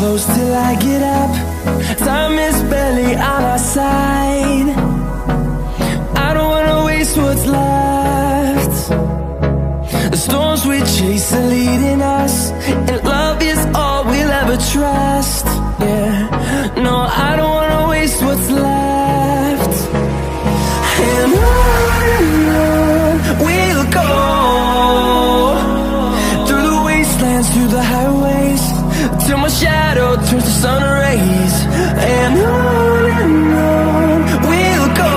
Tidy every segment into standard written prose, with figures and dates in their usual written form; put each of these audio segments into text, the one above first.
close till I get up. Time is barely on our side. I don't wanna waste what's left. The storms we chase are leading us, and love is all we'll ever trust. Yeah, no, I don't wanna waste what's left. And on we'll go, through the wastelands, through the highways, till my shadow turns to sun rays. And on we'll go,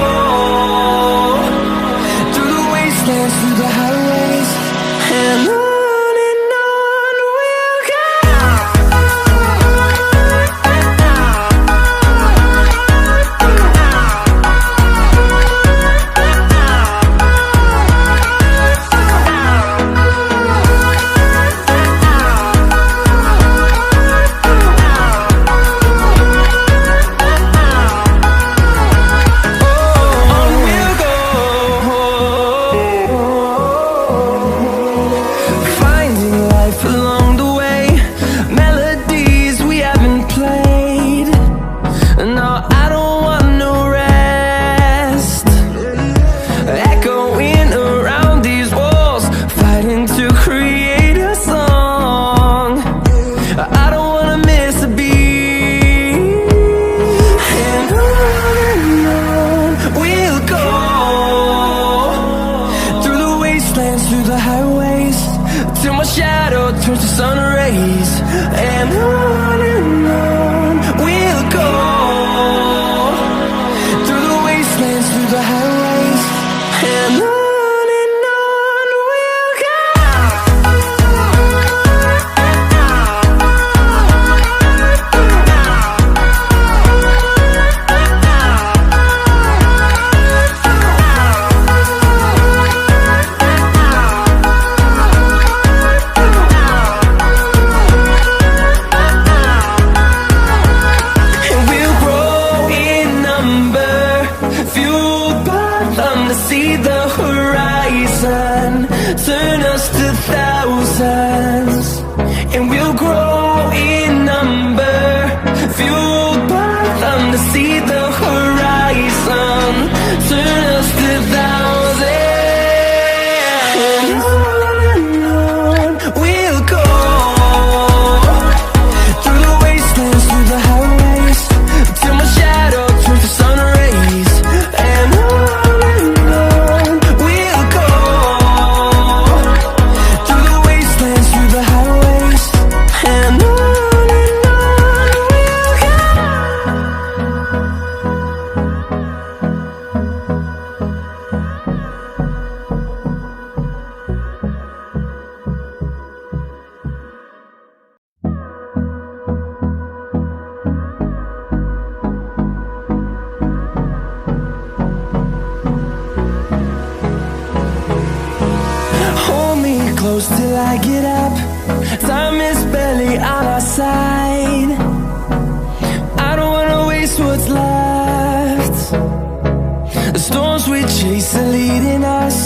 through the wastelands, through the highways, and on we'll go. Through the highways, till my shadow turns to sun rays. And on we'll go, through the wastelands, through the highways, and on we'll go. See the horizon turn us to thousands, and we'll grow in number, fueled by them. To see the horizon turn us to thousands, and on we'll go, through the wastelands, through the highways, till my shadow turns to sun rays. And close till I get up. Time is barely on our side. I don't wanna waste what's left. The storms we chase are leading us,